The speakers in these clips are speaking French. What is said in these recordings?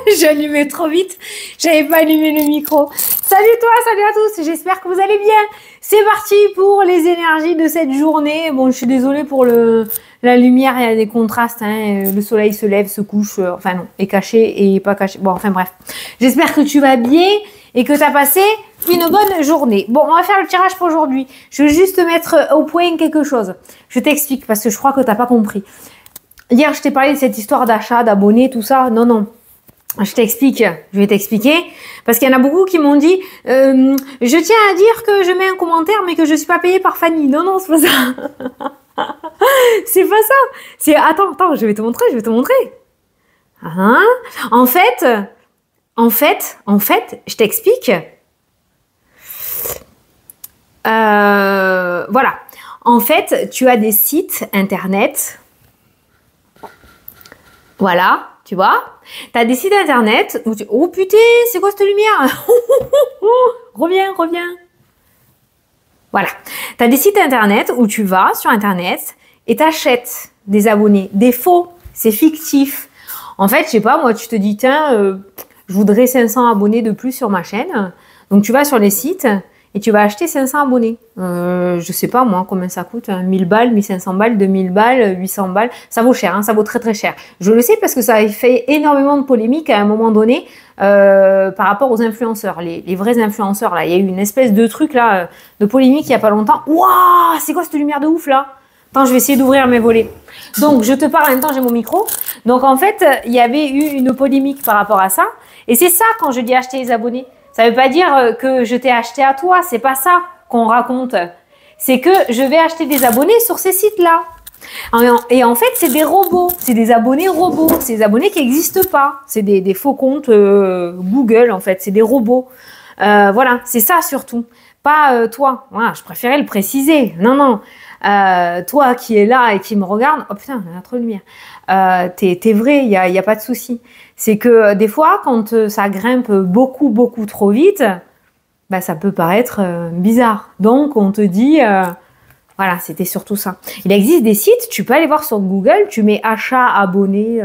J'ai allumé trop vite. J'avais pas allumé le micro. Salut toi, salut à tous. J'espère que vous allez bien. C'est parti pour les énergies de cette journée. Bon, je suis désolée pour la lumière. Il y a des contrastes. Hein. Le soleil se lève, se couche. Enfin non, est caché et pas caché. Bon, enfin bref. J'espère que tu vas bien et que tu as passé une bonne journée. Bon, on va faire le tirage pour aujourd'hui. Je veux juste mettre au point quelque chose. Je t'explique parce que je crois que tu n'as pas compris. Hier, je t'ai parlé de cette histoire d'achat, d'abonnés, tout ça. Non, non. Je t'explique. Je vais t'expliquer. Parce qu'il y en a beaucoup qui m'ont dit je tiens à dire que je mets un commentaire, mais que je ne suis pas payée par Fanny. Non, non, c'est pas ça. C'est pas ça. C'est... Attends, je vais te montrer, Hein? En fait, je t'explique. Voilà. En fait, tu as des sites internet. Voilà, tu vois. Tu as des sites internet où tu... Oh putain, c'est quoi cette lumière? Reviens. Voilà. Tu as des sites internet où tu vas sur internet et tu achètes des abonnés. Des faux, c'est fictif. En fait, je sais pas, moi, tu te dis, tiens, je voudrais 500 abonnés de plus sur ma chaîne. Donc, tu vas sur les sites et tu vas acheter 500 abonnés. Je sais pas, moi, combien ça coûte. 1000 balles, 1500 balles, 2000 balles, 800 balles. Ça vaut cher, hein, ça vaut très, très cher. Je le sais parce que ça a fait énormément de polémiques à un moment donné par rapport aux influenceurs. Les vrais influenceurs, là. Il y a eu une espèce de truc, là, de polémique il y a pas longtemps. Waouh, c'est quoi cette lumière de ouf, là? Attends, je vais essayer d'ouvrir mes volets. Donc, je te parle en même temps, j'ai mon micro. Donc, en fait, il y avait eu une polémique par rapport à ça. Et c'est ça, quand je dis acheter les abonnés. Ça veut pas dire que je t'ai acheté à toi. C'est pas ça qu'on raconte. C'est que je vais acheter des abonnés sur ces sites-là. Et en fait, c'est des robots. C'est des abonnés robots. C'est des abonnés qui n'existent pas. C'est des faux comptes Google, en fait. C'est des robots. Voilà, c'est ça surtout. Pas toi. Voilà, je préférais le préciser. Non, non. Toi qui es là et qui me regarde, oh putain, il y a trop de lumière. T'es vrai, il y a pas de souci. C'est que des fois, quand ça grimpe beaucoup trop vite, bah, ça peut paraître bizarre. Donc, on te dit, voilà, c'était surtout ça. Il existe des sites, tu peux aller voir sur Google, tu mets achat, abonné,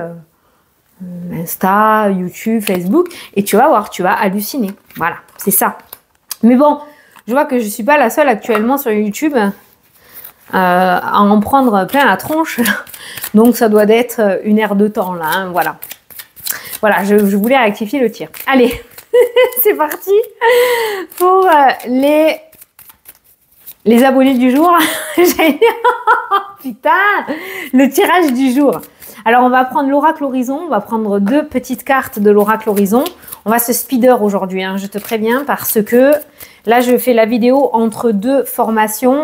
Insta, YouTube, Facebook, et tu vas voir, tu vas halluciner. Voilà, c'est ça. Mais bon, je vois que je suis pas la seule actuellement sur YouTube à en prendre plein la tronche. Donc, ça doit être une ère de temps, là. Hein, voilà. Voilà, je voulais rectifier le tir. Allez, c'est parti pour les abonnés du jour. Putain, le tirage du jour. Alors, on va prendre l'oracle horizon. On va prendre 2 petites cartes de l'oracle horizon. On va se speeder aujourd'hui, hein, je te préviens, parce que là, je fais la vidéo entre 2 formations.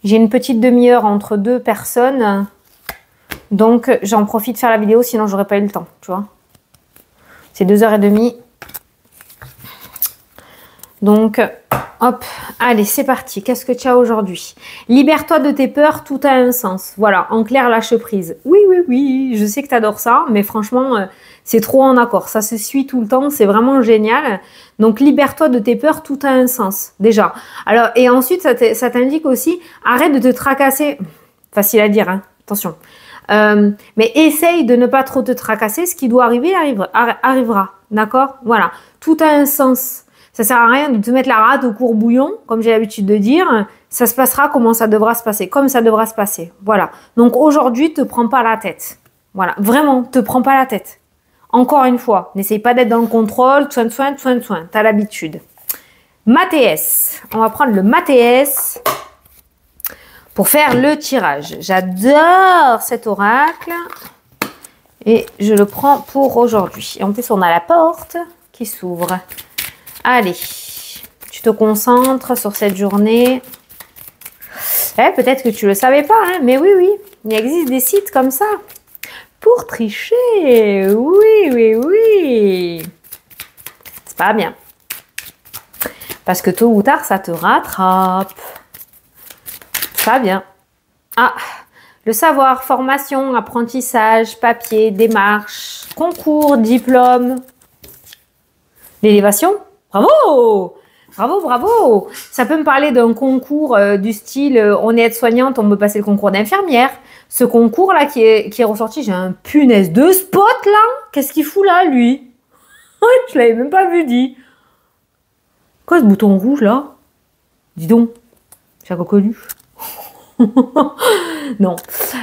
J'ai une petite demi-heure entre 2 personnes. Donc, j'en profite de faire la vidéo, sinon j'aurais pas eu le temps, tu vois. C'est 2h30. Donc, hop, allez, c'est parti. Qu'est-ce que tu as aujourd'hui? Libère-toi de tes peurs, tout a un sens. Voilà, en clair, lâche prise. Oui, je sais que tu adores ça, mais franchement, c'est trop en accord. Ça se suit tout le temps, c'est vraiment génial. Donc, libère-toi de tes peurs, tout a un sens, déjà. Alors, et ensuite, ça t'indique aussi, arrête de te tracasser. Facile à dire, hein, attention. Mais essaye de ne pas trop te tracasser. Ce qui doit arriver arrivera. D'accord? Voilà. Tout a un sens. Ça sert à rien de te mettre la rate au courbouillon, comme j'ai l'habitude de dire. Ça se passera comment ça devra se passer. Comme ça devra se passer. Voilà. Donc aujourd'hui, te prends pas la tête. Voilà. Vraiment, te prends pas la tête. Encore une fois, n'essaye pas d'être dans le contrôle. Soin. T'as l'habitude. Mathéès. On va prendre le Mathéès pour faire le tirage. J'adore cet oracle et je le prends pour aujourd'hui. Et en plus, on a la porte qui s'ouvre. Allez, tu te concentres sur cette journée. Peut-être que tu ne le savais pas, hein, mais oui, il existe des sites comme ça pour tricher. Oui. C'est pas bien. Parce que tôt ou tard, ça te rattrape. Pas bien. Ah, le savoir, formation, apprentissage, papier, démarche, concours, diplôme, l'élévation. Bravo! Ça peut me parler d'un concours du style on est aide-soignante, on veut passer le concours d'infirmière. Ce concours-là qui est ressorti, j'ai un punaise de spot là. Qu'est-ce qu'il fout là, lui? Je l'avais même pas vu, dit. Quoi ce bouton rouge là? Dis donc, j'ai reconnu. Non.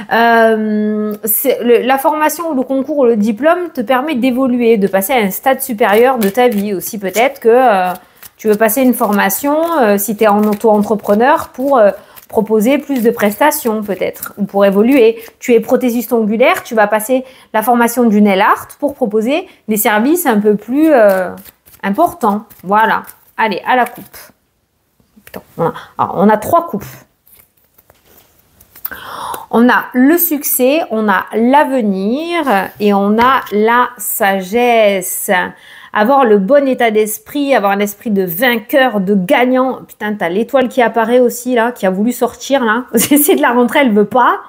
La formation ou le concours ou le diplôme te permet d'évoluer, de passer à un stade supérieur de ta vie. Aussi peut-être que tu veux passer une formation si tu es en auto-entrepreneur pour proposer plus de prestations peut-être, ou pour évoluer. Tu es prothésiste ongulaire, tu vas passer la formation du nail art pour proposer des services un peu plus importants. Voilà. Allez, à la coupe. Attends, on a 3 coupes. On a le succès, on a l'avenir et on a la sagesse. Avoir le bon état d'esprit, avoir un esprit de vainqueur, de gagnant. Putain, t'as l'étoile qui apparaît aussi là, qui a voulu sortir là. J'essaie de la rentrer, elle veut pas.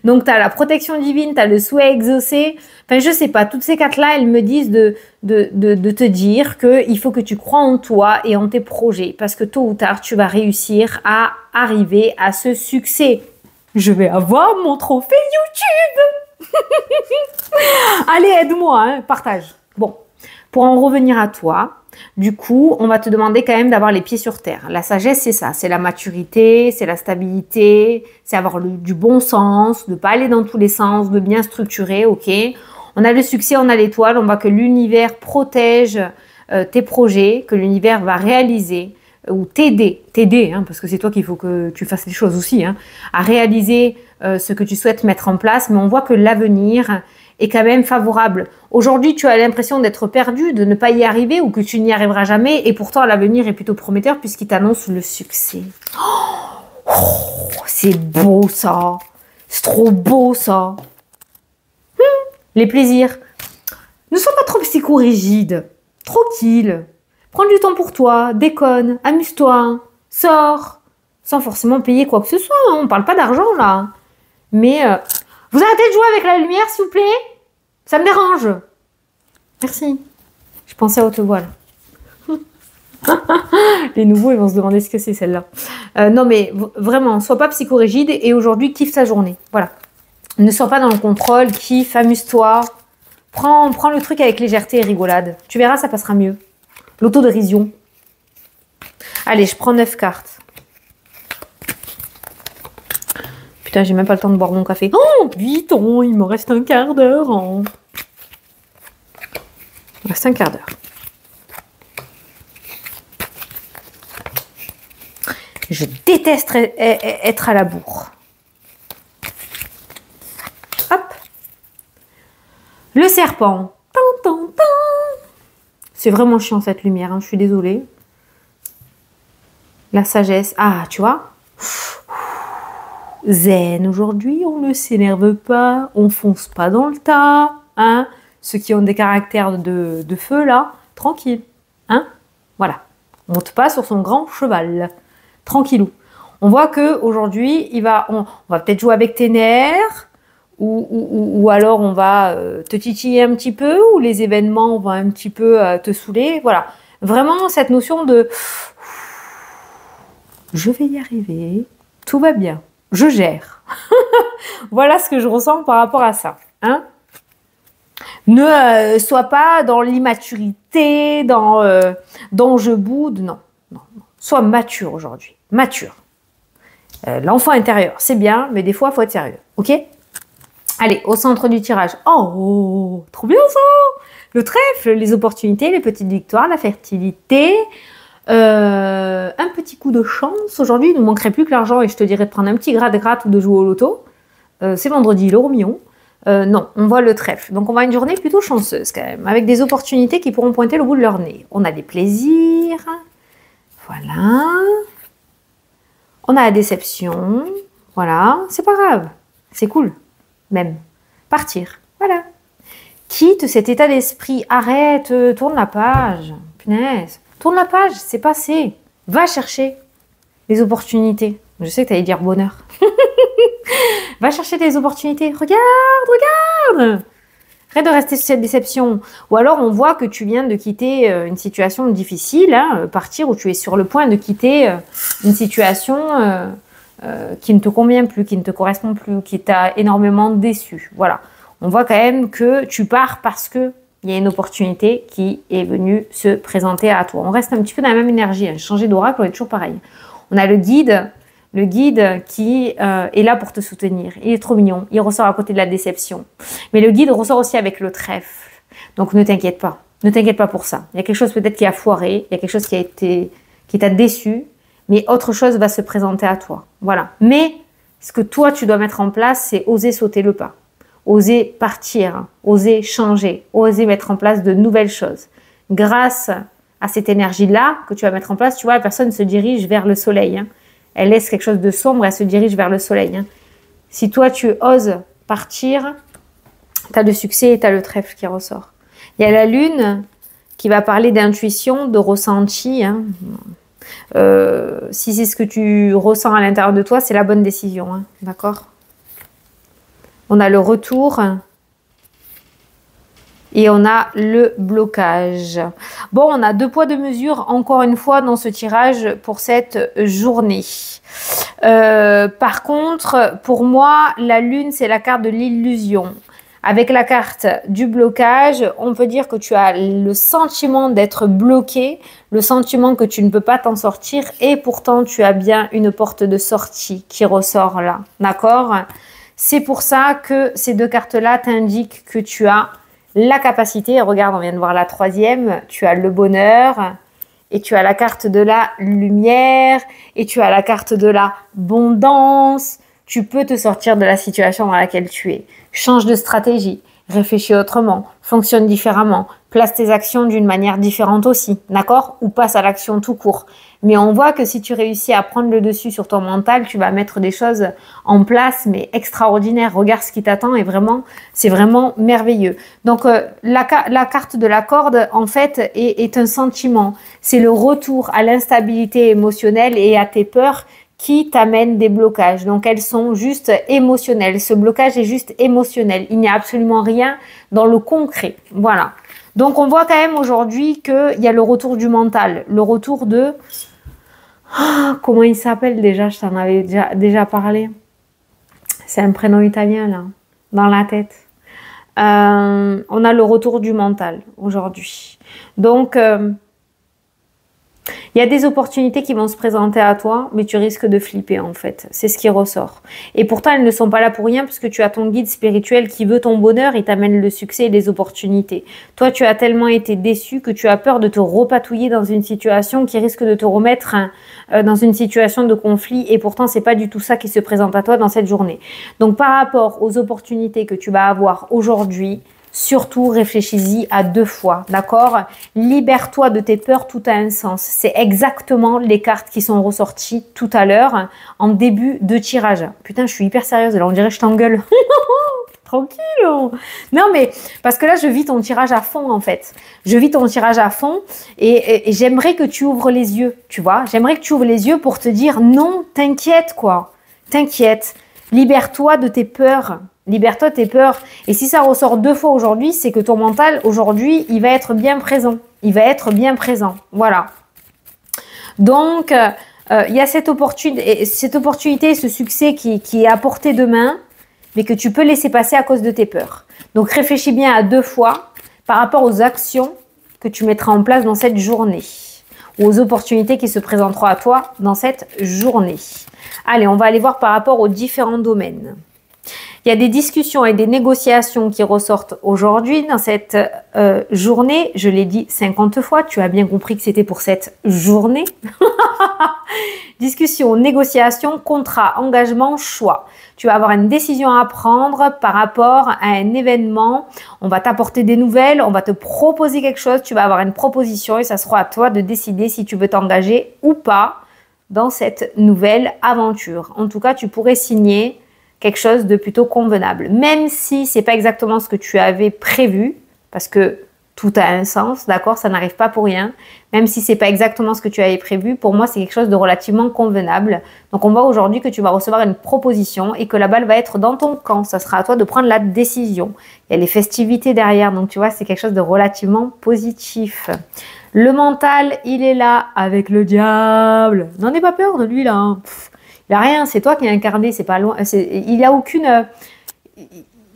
Donc t'as la protection divine, t'as le souhait exaucé. Enfin, je sais pas, toutes ces cartes-là, elles me disent de te dire qu'il faut que tu crois en toi et en tes projets. Parce que tôt ou tard, tu vas réussir à arriver à ce succès. Je vais avoir mon trophée YouTube. Allez, aide-moi, hein, partage. Bon, pour en revenir à toi, du coup, on va te demander quand même d'avoir les pieds sur terre. La sagesse, c'est ça, c'est la maturité, c'est la stabilité, c'est avoir du bon sens, de ne pas aller dans tous les sens, de bien structurer, ok. On a le succès, on a l'étoile, on voit que l'univers protège tes projets, que l'univers va réaliser ou t'aider, hein, parce que c'est toi qu'il faut que tu fasses les choses aussi, hein, à réaliser ce que tu souhaites mettre en place, mais on voit que l'avenir est quand même favorable. Aujourd'hui, tu as l'impression d'être perdu, de ne pas y arriver ou que tu n'y arriveras jamais, et pourtant l'avenir est plutôt prometteur puisqu'il t'annonce le succès. Oh, c'est beau ça, c'est trop beau ça. Les plaisirs. Ne sois pas trop psychorigide, tranquille. Prends du temps pour toi, déconne, amuse-toi, sors, sans forcément payer quoi que ce soit. Hein. On parle pas d'argent là. Mais vous arrêtez de jouer avec la lumière, s'il vous plaît? Ça me dérange. Merci. Je pensais à haute voix là. Les nouveaux, ils vont se demander ce que c'est celle-là. Non mais vraiment, sois pas psychorigide et aujourd'hui, kiffe ta journée. Voilà. Ne sois pas dans le contrôle, kiffe, amuse-toi. Prends le truc avec légèreté et rigolade. Tu verras, ça passera mieux. L'autodérision. Allez, je prends 9 cartes. Putain, j'ai même pas le temps de boire mon café. Oh, vite, il me reste un quart d'heure. Hein. Il me reste un quart d'heure. Je déteste être à la bourre. Hop. Le serpent. C'est vraiment chiant cette lumière, hein, je suis désolée. La sagesse. Ah, tu vois. Zen, aujourd'hui, on ne s'énerve pas, on fonce pas dans le tas. Hein. Ceux qui ont des caractères de feu, là, tranquille. Hein. Voilà. On monte pas sur son grand cheval. Tranquillou. On voit qu'aujourd'hui, on va peut-être jouer avec tes nerfs. Ou alors on va te titiller un petit peu, ou les événements vont un petit peu te saouler. Voilà. Vraiment cette notion de je vais y arriver, tout va bien, je gère. Voilà ce que je ressens par rapport à ça. Hein. Ne sois pas dans l'immaturité, dans je boude. Non. Sois mature aujourd'hui. Mature. L'enfant intérieur, c'est bien, mais des fois, il faut être sérieux. Ok ? Allez, au centre du tirage. Oh, trop bien ça! Le trèfle, les opportunités, les petites victoires, la fertilité. Un petit coup de chance. Aujourd'hui, il ne manquerait plus que l'argent et je te dirais de prendre un petit gratte-gratte ou de jouer au loto. C'est vendredi, l'euro million. Non, on voit le trèfle. Donc, on va une journée plutôt chanceuse quand même, avec des opportunités qui pourront pointer le bout de leur nez. On a des plaisirs. Voilà. On a la déception. Voilà. C'est pas grave. C'est cool. Même. Partir. Voilà. Quitte cet état d'esprit. Arrête. Tourne la page. Punaise. Tourne la page. C'est passé. Va chercher les opportunités. Je sais que tu allais dire bonheur. Va chercher des opportunités. Regarde. Arrête de rester sur cette déception. Ou alors, on voit que tu viens de quitter une situation difficile. Hein, partir où tu es sur le point de quitter une situation... qui ne te convient plus, qui ne te correspond plus, qui t'a énormément déçu. Voilà. On voit quand même que tu pars parce que Il y a une opportunité qui est venue se présenter à toi. On reste un petit peu dans la même énergie. Hein. Changer d'oracle, on est toujours pareil. On a le guide qui est là pour te soutenir. Il est trop mignon. Il ressort à côté de la déception. Mais le guide ressort aussi avec le trèfle. Donc ne t'inquiète pas. Ne t'inquiète pas pour ça. Il y a quelque chose peut-être qui a foiré. Il y a quelque chose qui t'a déçu. Mais autre chose va se présenter à toi. Voilà. Mais ce que toi, tu dois mettre en place, c'est oser sauter le pas. Oser partir, oser changer, oser mettre en place de nouvelles choses. Grâce à cette énergie-là que tu vas mettre en place, tu vois, la personne se dirige vers le soleil. Hein. Elle laisse quelque chose de sombre, elle se dirige vers le soleil. Hein. Si toi, tu oses partir, tu as le succès et tu as le trèfle qui ressort. Il y a la lune qui va parler d'intuition, de ressenti. Hein. Si c'est ce que tu ressens à l'intérieur de toi, c'est la bonne décision. Hein. D'accord ? On a le retour et on a le blocage. Bon, on a 2 poids 2 mesures encore une fois dans ce tirage pour cette journée. Par contre, pour moi, la lune, c'est la carte de l'illusion. Avec la carte du blocage, on peut dire que tu as le sentiment d'être bloqué, le sentiment que tu ne peux pas t'en sortir et pourtant tu as bien une porte de sortie qui ressort là. D'accord ? C'est pour ça que ces 2 cartes-là t'indiquent que tu as la capacité. Regarde, on vient de voir la 3e. Tu as le bonheur et tu as la carte de la lumière et tu as la carte de l'abondance. Tu peux te sortir de la situation dans laquelle tu es. Change de stratégie, réfléchis autrement, fonctionne différemment, place tes actions d'une manière différente aussi, d'accord ? Ou passe à l'action tout court. Mais on voit que si tu réussis à prendre le dessus sur ton mental, tu vas mettre des choses en place, mais extraordinaires. Regarde ce qui t'attend et vraiment, c'est vraiment merveilleux. Donc, la carte de la corde, en fait, est un sentiment. C'est le retour à l'instabilité émotionnelle et à tes peurs qui t'amènent des blocages. Donc, elles sont juste émotionnelles. Ce blocage est juste émotionnel. Il n'y a absolument rien dans le concret. Voilà. Donc, on voit quand même aujourd'hui qu'il y a le retour du mental. Le retour de... Oh, comment il s'appelle déjà? Je t'en avais déjà parlé. C'est un prénom italien, là, dans la tête. On a le retour du mental aujourd'hui. Donc... il y a des opportunités qui vont se présenter à toi, mais tu risques de flipper en fait. C'est ce qui ressort. Et pourtant, elles ne sont pas là pour rien puisque tu as ton guide spirituel qui veut ton bonheur et t'amène le succès et les opportunités. Toi, tu as tellement été déçu que tu as peur de te repatouiller dans une situation qui risque de te remettre dans une situation de conflit. Et pourtant, c'est pas du tout ça qui se présente à toi dans cette journée. Donc, par rapport aux opportunités que tu vas avoir aujourd'hui, surtout, réfléchis-y à 2 fois, d'accord? Libère-toi de tes peurs, tout a un sens. C'est exactement les cartes qui sont ressorties tout à l'heure en début de tirage. Putain, je suis hyper sérieuse, là, on dirait que je t'engueule. Tranquille. Non, mais parce que là, je vis ton tirage à fond, en fait. Je vis ton tirage à fond et j'aimerais que tu ouvres les yeux, tu vois? J'aimerais que tu ouvres les yeux pour te dire non, t'inquiète, quoi. T'inquiète. Libère-toi de tes peurs. Libère-toi de tes peurs. Et si ça ressort 2 fois aujourd'hui, c'est que ton mental, aujourd'hui, il va être bien présent. Il va être bien présent. Voilà. Donc, il y a cette opportunité, ce succès qui est à portée de main, mais que tu peux laisser passer à cause de tes peurs. Donc, réfléchis bien à 2 fois par rapport aux actions que tu mettras en place dans cette journée ou aux opportunités qui se présenteront à toi dans cette journée. Allez, on va aller voir par rapport aux différents domaines. Il y a des discussions et des négociations qui ressortent aujourd'hui dans cette journée. Je l'ai dit 50 fois, tu as bien compris que c'était pour cette journée. Discussion, négociation, contrat, engagement, choix. Tu vas avoir une décision à prendre par rapport à un événement. On va t'apporter des nouvelles, on va te proposer quelque chose. Tu vas avoir une proposition et ça sera à toi de décider si tu veux t'engager ou pas dans cette nouvelle aventure. En tout cas, tu pourrais signer quelque chose de plutôt convenable. Même si c'est pas exactement ce que tu avais prévu, parce que tout a un sens, d'accord? Ça n'arrive pas pour rien. Même si c'est pas exactement ce que tu avais prévu, pour moi, c'est quelque chose de relativement convenable. Donc, on voit aujourd'hui que tu vas recevoir une proposition et que la balle va être dans ton camp. Ça sera à toi de prendre la décision. Il y a les festivités derrière. Donc, tu vois, c'est quelque chose de relativement positif. Le mental, il est là avec le diable. N'en aie pas peur de lui, là. Hein. Il n'y a rien, c'est toi qui es incarné, c'est pas loin. Il n'y a aucune...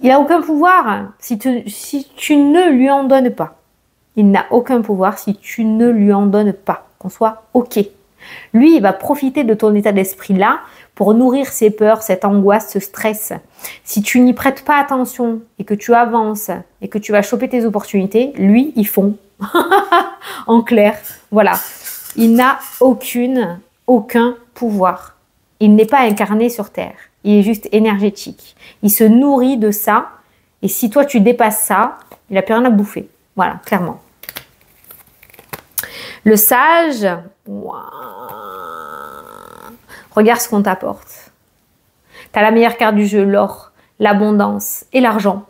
Il n'a aucun pouvoir si tu ne lui en donnes pas. Il n'a aucun pouvoir si tu ne lui en donnes pas. Qu'on soit OK. Lui, il va profiter de ton état d'esprit là pour nourrir ses peurs, cette angoisse, ce stress. Si tu n'y prêtes pas attention et que tu avances et que tu vas choper tes opportunités, lui, il fond. En clair, voilà. Il n'a aucun pouvoir. Il n'est pas incarné sur Terre. Il est juste énergétique. Il se nourrit de ça. Et si toi, tu dépasses ça, il n'a plus rien à bouffer. Voilà, clairement. Le sage, regarde ce qu'on t'apporte. Tu as la meilleure carte du jeu, l'or, l'abondance et l'argent.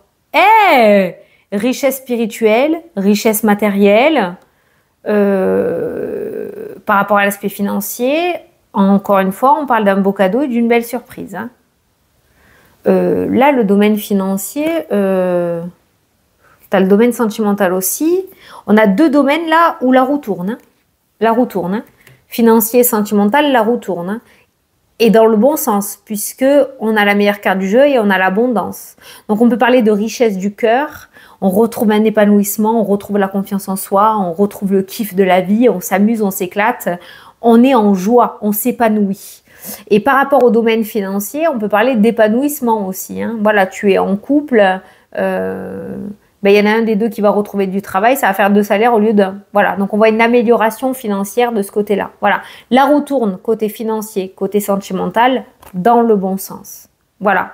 Richesse spirituelle, richesse matérielle, par rapport à l'aspect financier, encore une fois, on parle d'un beau cadeau et d'une belle surprise. Hein. Là, le domaine financier, tu as le domaine sentimental aussi. On a deux domaines là où la roue tourne. Hein. La roue tourne. Hein. Financier, sentimental, la roue tourne. Hein. Et dans le bon sens, puisque on a la meilleure carte du jeu et on a l'abondance. Donc on peut parler de richesse du cœur, on retrouve un épanouissement, on retrouve la confiance en soi, on retrouve le kiff de la vie, on s'amuse, on s'éclate, on est en joie, on s'épanouit. Et par rapport au domaine financier, on peut parler d'épanouissement aussi. Hein. Voilà, tu es en couple, il y en a un des deux qui va retrouver du travail, ça va faire 2 salaires au lieu d'un. Voilà, donc on voit une amélioration financière de ce côté-là. Voilà, la roue tourne côté financier, côté sentimental, dans le bon sens. Voilà,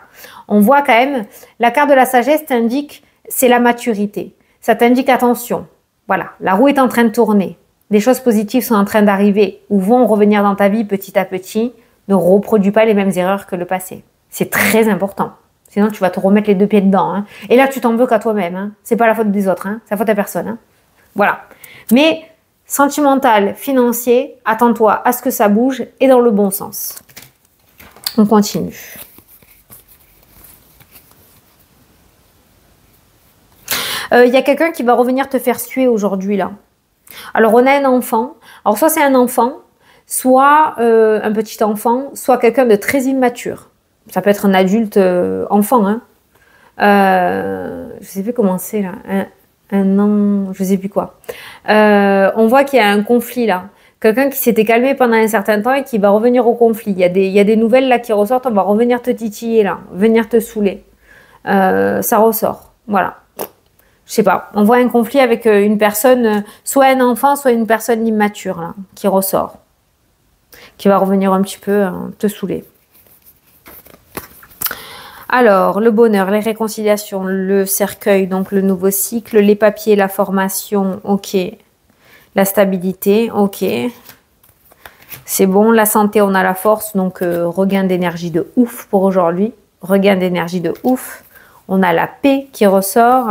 on voit quand même, la carte de la sagesse t'indique, c'est la maturité. Ça t'indique attention. Voilà, la roue est en train de tourner. Des choses positives sont en train d'arriver ou vont revenir dans ta vie petit à petit. Ne reproduis pas les mêmes erreurs que le passé. C'est très important. Sinon, tu vas te remettre les 2 pieds dedans. Hein. Et là, tu t'en veux qu'à toi-même. Hein. C'est pas la faute des autres. Hein. C'est la faute à personne. Hein. Voilà. Mais sentimental, financier, attends-toi à ce que ça bouge et dans le bon sens. On continue. Il y a quelqu'un qui va revenir te faire suer aujourd'hui, là. Alors, on a un enfant. Alors, soit c'est un enfant, soit un petit enfant, soit quelqu'un de très immature. Ça peut être un adulte enfant. Hein. Je sais plus comment c'est là. Un an, je sais plus quoi. On voit qu'il y a un conflit là. Quelqu'un qui s'était calmé pendant un certain temps et qui va revenir au conflit. Il y a des nouvelles là qui ressortent. On va revenir te titiller là, venir te saouler. Ça ressort. Voilà. Je sais pas. On voit un conflit avec une personne, soit un enfant, soit une personne immature là, qui ressort, qui va revenir un petit peu te saouler. Alors, le bonheur, les réconciliations, le cercueil, donc le nouveau cycle, les papiers, la formation, ok. La stabilité, ok. C'est bon, la santé, on a la force, donc regain d'énergie de ouf pour aujourd'hui. Regain d'énergie de ouf. On a la paix qui ressort.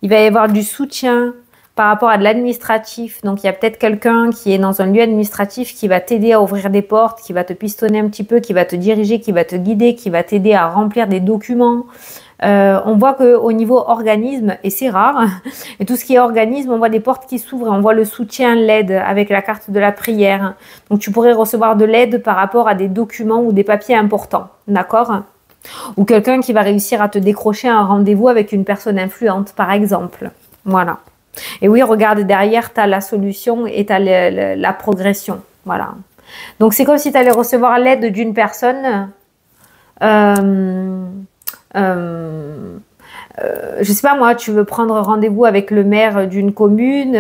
Il va y avoir du soutien par rapport à de l'administratif. Donc, il y a peut-être quelqu'un qui est dans un lieu administratif qui va t'aider à ouvrir des portes, qui va te pistonner un petit peu, qui va te diriger, qui va te guider, qui va t'aider à remplir des documents. On voit qu'au niveau organisme, et c'est rare, et tout ce qui est organisme, on voit des portes qui s'ouvrent, on voit le soutien, l'aide avec la carte de la prière. Donc, tu pourrais recevoir de l'aide par rapport à des documents ou des papiers importants, d'accord ? Ou quelqu'un qui va réussir à te décrocher un rendez-vous avec une personne influente, par exemple. Voilà. Et oui, regarde, derrière, tu as la solution et tu as la progression. Voilà. Donc, c'est comme si tu allais recevoir l'aide d'une personne. Je sais pas moi, tu veux prendre rendez-vous avec le maire d'une commune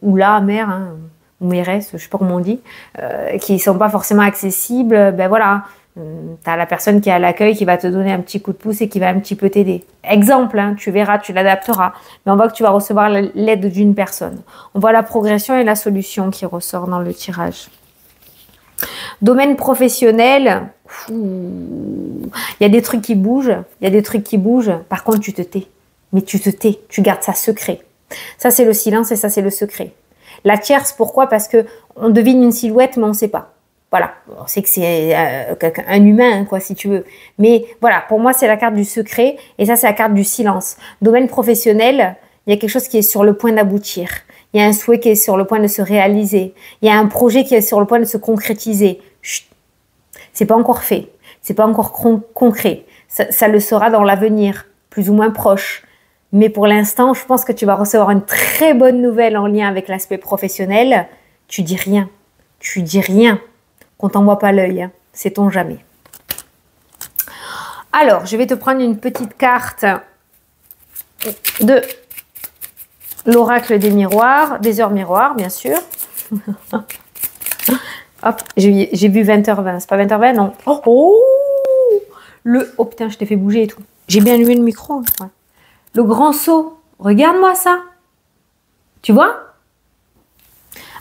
ou la maire, hein, ou mairesse, je sais pas comment on dit, qui sont pas forcément accessibles. Ben voilà. Tu as la personne qui est à l'accueil qui va te donner un petit coup de pouce et qui va un petit peu t'aider. Exemple, hein, tu verras, tu l'adapteras. Mais on voit que tu vas recevoir l'aide d'une personne. On voit la progression et la solution qui ressort dans le tirage. Domaine professionnel, il y a des trucs qui bougent. Il y a des trucs qui bougent. Par contre, tu te tais. Mais tu te tais. Tu gardes ça secret. Ça, c'est le silence et ça, c'est le secret. La tierce, pourquoi? Parce qu'on devine une silhouette, mais on ne sait pas. Voilà, on sait que c'est un humain, quoi, si tu veux. Mais voilà, pour moi, c'est la carte du secret et ça, c'est la carte du silence. Domaine professionnel, il y a quelque chose qui est sur le point d'aboutir. Il y a un souhait qui est sur le point de se réaliser. Il y a un projet qui est sur le point de se concrétiser. Chut. C'est pas encore fait. C'est pas encore concret. Ça le sera dans l'avenir, plus ou moins proche. Mais pour l'instant, je pense que tu vas recevoir une très bonne nouvelle en lien avec l'aspect professionnel. Tu dis rien. Tu dis rien. Qu'on t'envoie pas l'œil. Hein. Sait-on jamais. Alors, je vais te prendre une petite carte de l'oracle des miroirs, des heures miroirs, bien sûr. Hop, j'ai vu 20h20. C'est pas 20h20, non. Oh putain, je t'ai fait bouger et tout. J'ai bien allumé le micro. Ouais. Le grand seau. Regarde-moi ça. Tu vois?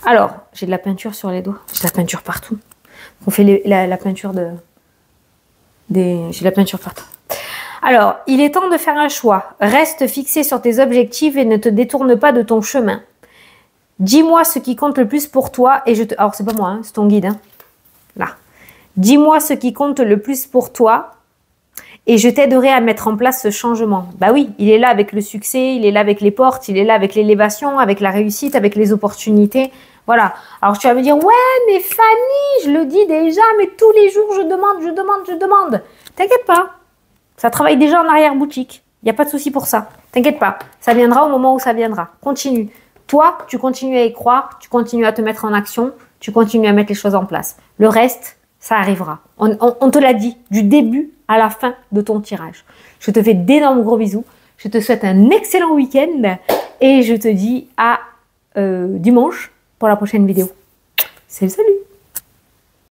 Alors, j'ai de la peinture sur les doigts. J'ai de la peinture partout. On fait la peinture de... J'ai de la peinture partout. Alors, il est temps de faire un choix. Reste fixé sur tes objectifs et ne te détourne pas de ton chemin. Dis-moi ce qui compte le plus pour toi et je te... Alors, c'est pas moi, hein, c'est ton guide. Hein. Là. Dis-moi ce qui compte le plus pour toi et je t'aiderai à mettre en place ce changement. Bah oui, il est là avec le succès, il est là avec les portes, il est là avec l'élévation, avec la réussite, avec les opportunités. Voilà. Alors, tu vas me dire, ouais, mais Fanny, je le dis déjà, mais tous les jours, je demande. T'inquiète pas. Ça travaille déjà en arrière-boutique. Il n'y a pas de souci pour ça. T'inquiète pas. Ça viendra au moment où ça viendra. Continue. Toi, tu continues à y croire, tu continues à te mettre en action, tu continues à mettre les choses en place. Le reste, ça arrivera. On te l'a dit, du début à la fin de ton tirage. Je te fais d'énormes gros bisous. Je te souhaite un excellent week-end et je te dis à dimanche pour la prochaine vidéo. Salut, salut!